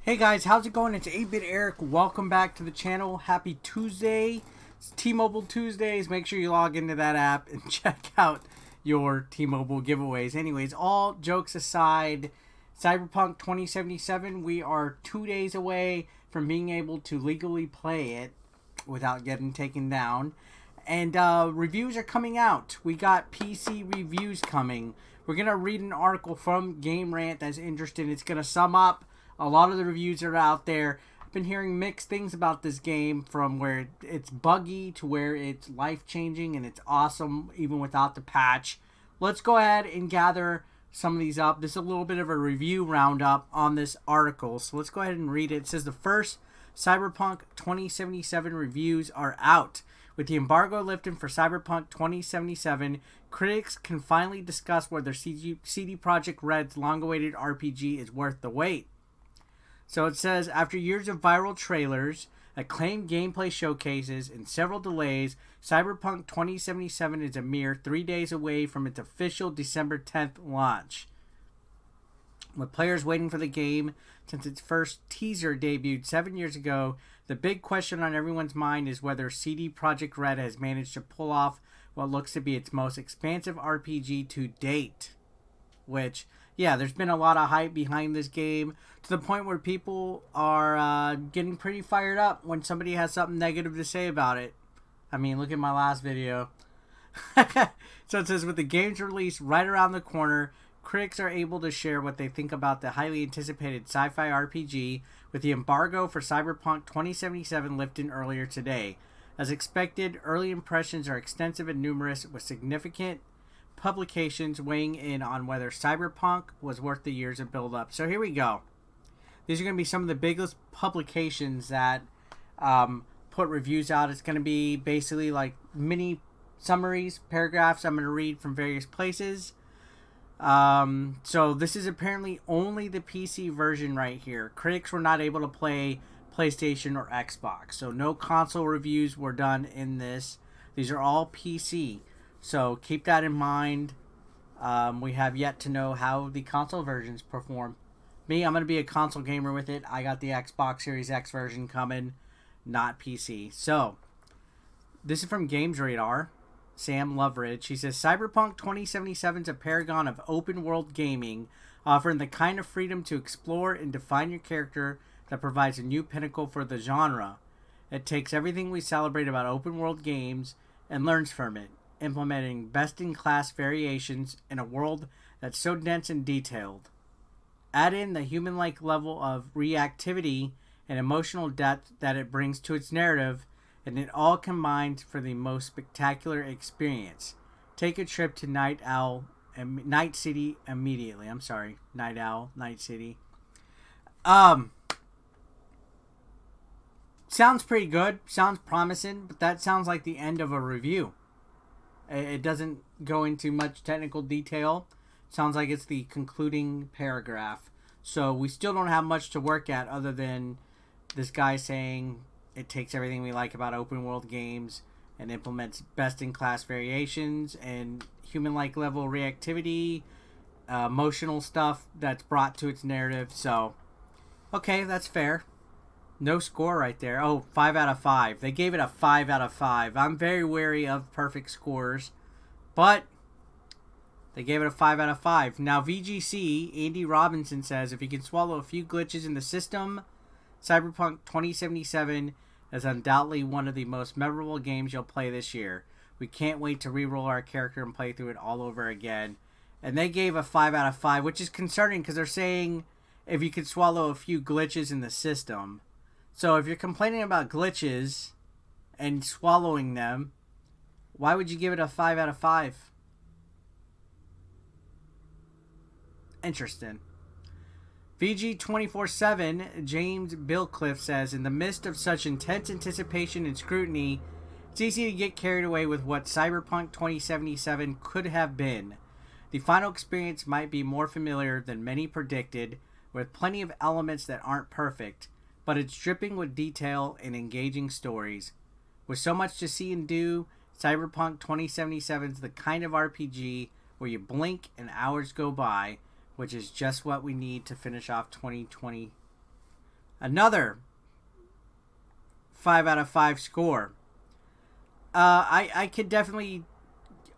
Hey guys, how's it going? It's 8-Bit Eric. Welcome back to the channel. Happy Tuesday. It's T-Mobile Tuesdays. Make sure you log into that app and check out your T-Mobile giveaways. Anyways, all jokes aside, Cyberpunk 2077, we are 2 days away from being able to legally play it without getting taken down. And reviews are coming out. We got PC reviews coming. We're going to read an article from Game Rant that's interesting. It's going to sum up a lot of the reviews that are out there. I've been hearing mixed things about this game, from where it's buggy to where it's life-changing and it's awesome even without the patch. Let's go ahead and gather some of these up. This is a little bit of a review roundup on this article, so let's go ahead and read it. It says the first Cyberpunk 2077 reviews are out. With the embargo lifted for Cyberpunk 2077, critics can finally discuss whether CD Projekt Red's long-awaited RPG is worth the wait. So it says, after years of viral trailers, acclaimed gameplay showcases, and several delays, Cyberpunk 2077 is a mere 3 days away from its official December 10th launch. With players waiting for the game since its first teaser debuted 7 years ago, the big question on everyone's mind is whether CD Projekt Red has managed to pull off what looks to be its most expansive RPG to date. Which, yeah, there's been a lot of hype behind this game to the point where people are getting pretty fired up when somebody has something negative to say about it. I mean, look at my last video. So it says, with the game's release right around the corner, critics are able to share what they think about the highly anticipated sci-fi RPG, with the embargo for Cyberpunk 2077 lifted earlier today. As expected, early impressions are extensive and numerous, with significant publications weighing in on whether Cyberpunk was worth the years of build-up. So here we go. These are going to be some of the biggest publications that put reviews out. It's going to be basically like mini summaries, paragraphs I'm going to read from various places. So this is apparently only the PC version right here. Critics were not able to play PlayStation or Xbox. So no console reviews were done in this. These are all PC. So keep that in mind. We have yet to know how the console versions perform. Me, I'm going to be a console gamer with it. I got the Xbox Series X version coming, not PC. So, this is from Games Radar. Sam Loveridge. He says, Cyberpunk 2077 is a paragon of open world gaming, offering the kind of freedom to explore and define your character that provides a new pinnacle for the genre. It takes everything we celebrate about open world games and learns from it, implementing best-in-class variations in a world that's so dense and detailed. Add in the human-like level of reactivity and emotional depth that it brings to its narrative, and it all combines for the most spectacular experience. Take a trip to Night City immediately. I'm sorry, Night City. Sounds pretty good. Sounds promising, but that sounds like the end of a review. It doesn't go into much technical detail. Sounds like it's the concluding paragraph. So we still don't have much to work at other than this guy saying it takes everything we like about open world games and implements best-in-class variations and human-like level reactivity, emotional stuff that's brought to its narrative. So, okay, that's fair. No score right there. Oh, 5 out of 5. They gave it a 5 out of 5. I'm very wary of perfect scores, but they gave it a 5 out of 5. Now, VGC, Andy Robinson says, if you can swallow a few glitches in the system, Cyberpunk 2077 is undoubtedly one of the most memorable games you'll play this year. We can't wait to re-roll our character and play through it all over again. And they gave a 5 out of 5, which is concerning because they're saying if you could swallow a few glitches in the system. So if you're complaining about glitches and swallowing them, why would you give it a 5 out of 5? Interesting. VG247, James Billcliffe says, in the midst of such intense anticipation and scrutiny, it's easy to get carried away with what Cyberpunk 2077 could have been. The final experience might be more familiar than many predicted, with plenty of elements that aren't perfect, but it's dripping with detail and engaging stories. With so much to see and do, Cyberpunk 2077 is the kind of RPG where you blink and hours go by, which is just what we need to finish off 2020 Another 5 out of 5 score. I could definitely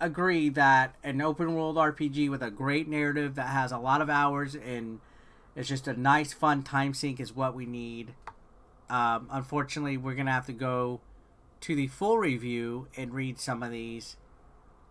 agree that an open world RPG with a great narrative that has a lot of hours and it's just a nice, fun time sink is what we need. Unfortunately, we're going to have to go to the full review and read some of these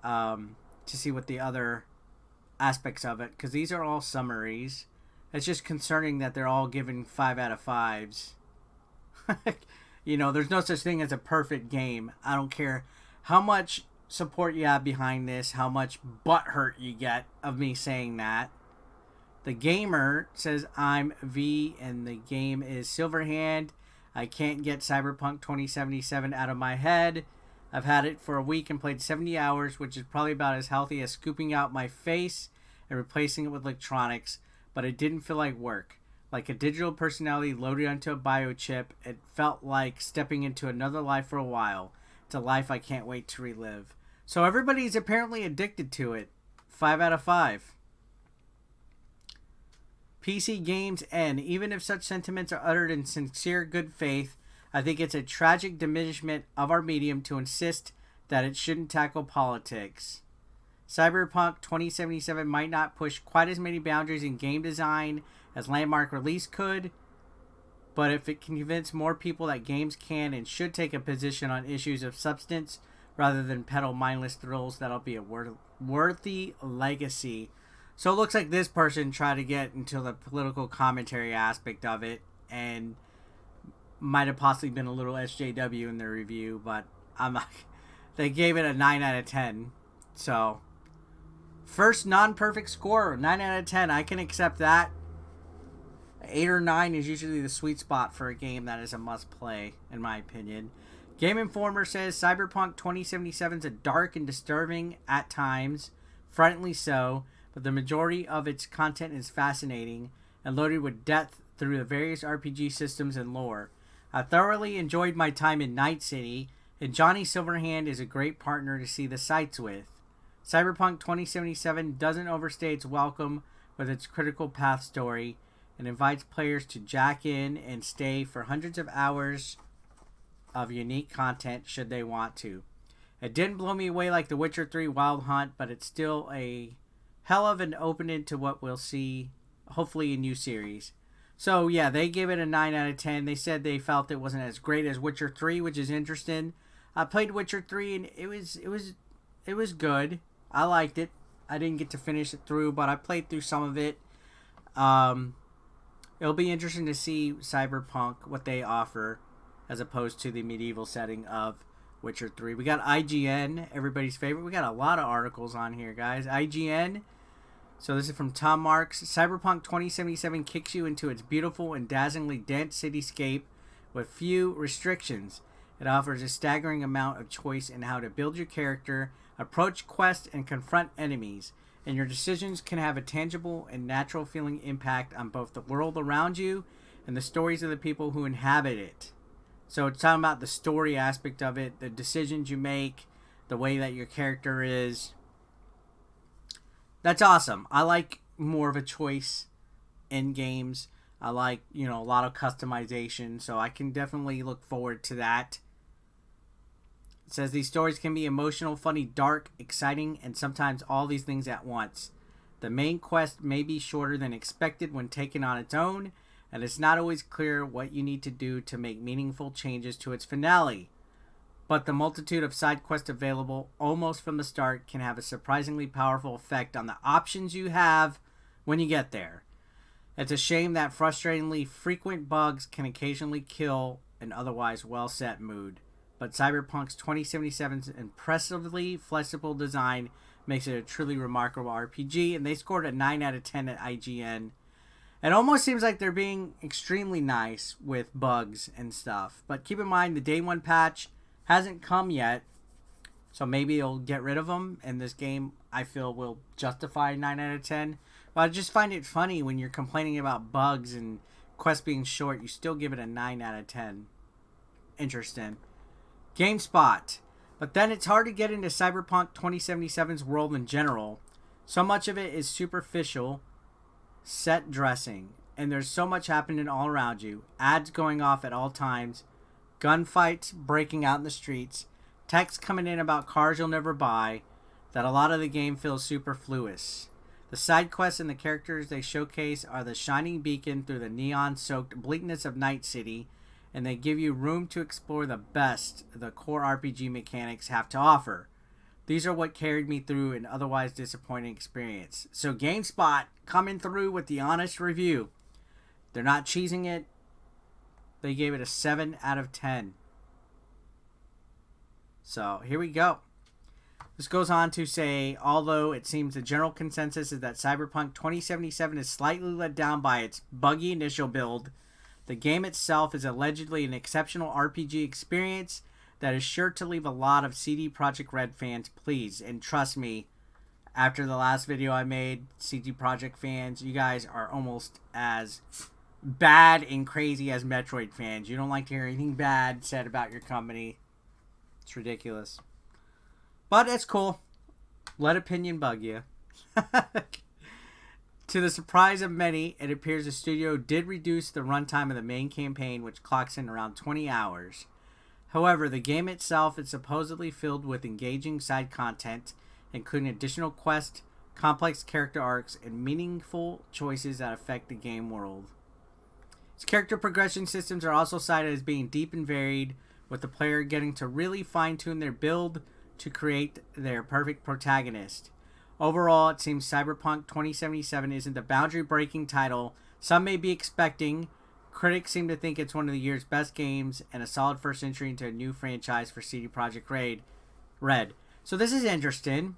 to see what the other aspects of it, because these are all summaries. It's just concerning that they're all given 5 out of 5s. You know, there's no such thing as a perfect game. I don't care how much support you have behind this, how much butthurt you get of me saying that. The gamer says I'm V and the game is Silverhand. I can't get Cyberpunk 2077 out of my head. I've had it for a week and played 70 hours, which is probably about as healthy as scooping out my face and replacing it with electronics, but it didn't feel like work. Like a digital personality loaded onto a biochip, it felt like stepping into another life for a while. It's a life I can't wait to relive. So everybody's apparently addicted to it. 5 out of 5. PC Games N. Even if such sentiments are uttered in sincere good faith, I think it's a tragic diminishment of our medium to insist that it shouldn't tackle politics. Cyberpunk 2077 might not push quite as many boundaries in game design as Landmark Release could, but if it can convince more people that games can and should take a position on issues of substance rather than peddle mindless thrills, that'll be a worthy legacy. So it looks like this person tried to get into the political commentary aspect of it and might have possibly been a little SJW in their review, but I'm not. They gave it a 9 out of 10. So, first non-perfect score, 9 out of 10. I can accept that. 8 or 9 is usually the sweet spot for a game that is a must-play, in my opinion. Game Informer says Cyberpunk 2077 is a dark and disturbing at times, frighteningly so, but the majority of its content is fascinating and loaded with depth through the various RPG systems and lore. I thoroughly enjoyed my time in Night City, and Johnny Silverhand is a great partner to see the sights with. Cyberpunk 2077 doesn't overstay its welcome with its critical path story and invites players to jack in and stay for hundreds of hours of unique content should they want to. It didn't blow me away like The Witcher 3 Wild Hunt, but it's still a hell of an opening to what we'll see, hopefully, a new series. So, yeah, they gave it a 9 out of 10. They said they felt it wasn't as great as Witcher 3, which is interesting. I played Witcher 3, and it was good. I liked it. I didn't get to finish it through, but I played through some of it. It'll be interesting to see Cyberpunk, what they offer, as opposed to the medieval setting of Witcher 3. We got IGN, everybody's favorite. We got a lot of articles on here, guys. IGN. So this is from Tom Marks. Cyberpunk 2077 kicks you into its beautiful and dazzlingly dense cityscape with few restrictions. It offers a staggering amount of choice in how to build your character, approach quests, and confront enemies. And your decisions can have a tangible and natural feeling impact on both the world around you and the stories of the people who inhabit it. So it's talking about the story aspect of it, the decisions you make, the way that your character is. That's awesome. I like more of a choice in games. I like, a lot of customization, so I can definitely look forward to that. It says these stories can be emotional, funny, dark, exciting, and sometimes all these things at once. The main quest may be shorter than expected when taken on its own, and it's not always clear what you need to do to make meaningful changes to its finale. But the multitude of side quests available almost from the start can have a surprisingly powerful effect on the options you have when you get there. It's a shame that frustratingly frequent bugs can occasionally kill an otherwise well-set mood. But Cyberpunk's 2077's impressively flexible design makes it a truly remarkable RPG, and they scored a 9 out of 10 at IGN. It almost seems like they're being extremely nice with bugs and stuff. But keep in mind, the day one patch hasn't come yet, so maybe they'll get rid of them, and this game, I feel, will justify 9 out of 10. But I just find it funny when you're complaining about bugs and quests being short, you still give it a 9 out of 10. Interesting. GameSpot. But then it's hard to get into Cyberpunk 2077's world in general. So much of it is superficial set dressing. and there's so much happening all around you. Ads going off at all times, gunfights breaking out in the streets, texts coming in about cars you'll never buy, that a lot of the game feels superfluous. The side quests and the characters they showcase are the shining beacon through the neon-soaked bleakness of Night City, and they give you room to explore the best the core RPG mechanics have to offer. These are what carried me through an otherwise disappointing experience. So GameSpot coming through with the honest review. They're not cheesing it. They gave it a 7 out of 10. So here we go. This goes on to say, although it seems the general consensus is that Cyberpunk 2077 is slightly let down by its buggy initial build, the game itself is allegedly an exceptional RPG experience that is sure to leave a lot of CD Projekt Red fans pleased. And trust me, after the last video I made, CD Projekt fans, you guys are almost as bad and crazy as Metroid fans. You don't like to hear anything bad said about your company. It's ridiculous. But it's cool. Let opinion bug you. To the surprise of many, it appears the studio did reduce the runtime of the main campaign, which clocks in around 20 hours. However, the game itself is supposedly filled with engaging side content, including additional quests, complex character arcs, and meaningful choices that affect the game world. Its character progression systems are also cited as being deep and varied, with the player getting to really fine-tune their build to create their perfect protagonist. Overall, it seems Cyberpunk 2077 isn't the boundary-breaking title some may be expecting. Critics seem to think it's one of the year's best games and a solid first entry into a new franchise for CD Projekt Red. So this is interesting.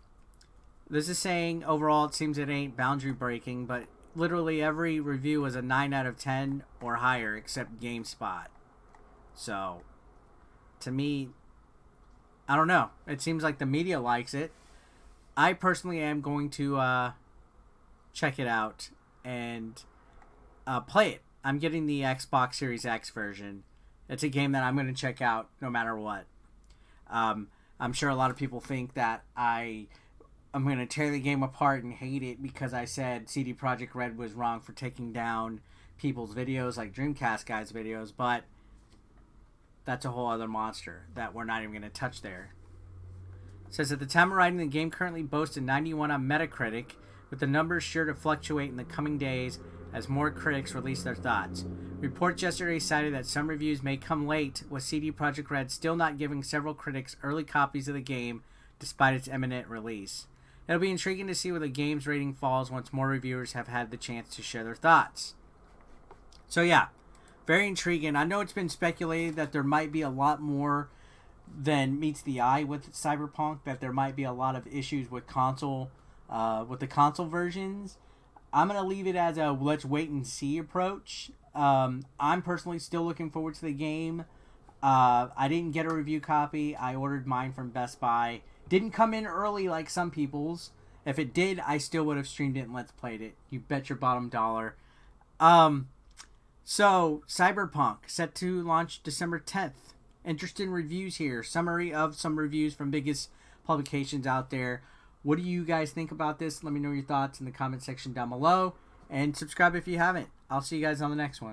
This is saying overall it seems it ain't boundary-breaking, but literally every review was a 9 out of 10 or higher except GameSpot. So, to me, I don't know. It seems like the media likes it. I personally am going to check it out and play it. I'm getting the Xbox Series X version. It's a game that I'm going to check out no matter what. I'm sure a lot of people think that I'm going to tear the game apart and hate it because I said CD Projekt Red was wrong for taking down people's videos like Dreamcast guys' videos, but that's a whole other monster that we're not even going to touch there. It says at the time of writing, the game currently boasts a 91 on Metacritic, with the numbers sure to fluctuate in the coming days as more critics release their thoughts. Reports yesterday cited that some reviews may come late, with CD Projekt Red still not giving several critics early copies of the game despite its imminent release. It'll be intriguing to see where the game's rating falls once more reviewers have had the chance to share their thoughts. So yeah, very intriguing. I know it's been speculated that there might be a lot more than meets the eye with Cyberpunk, that there might be a lot of issues with the console versions. I'm going to leave it as a let's wait and see approach. I'm personally still looking forward to the game. I didn't get a review copy. I ordered mine from Best Buy. Didn't come in early like some people's. If it did, I still would have streamed it and let's played it. You bet your bottom dollar. So, Cyberpunk, set to launch December 10th. Interesting reviews here. Summary of some reviews from biggest publications out there. What do you guys think about this? Let me know your thoughts in the comment section down below. And subscribe if you haven't. I'll see you guys on the next one.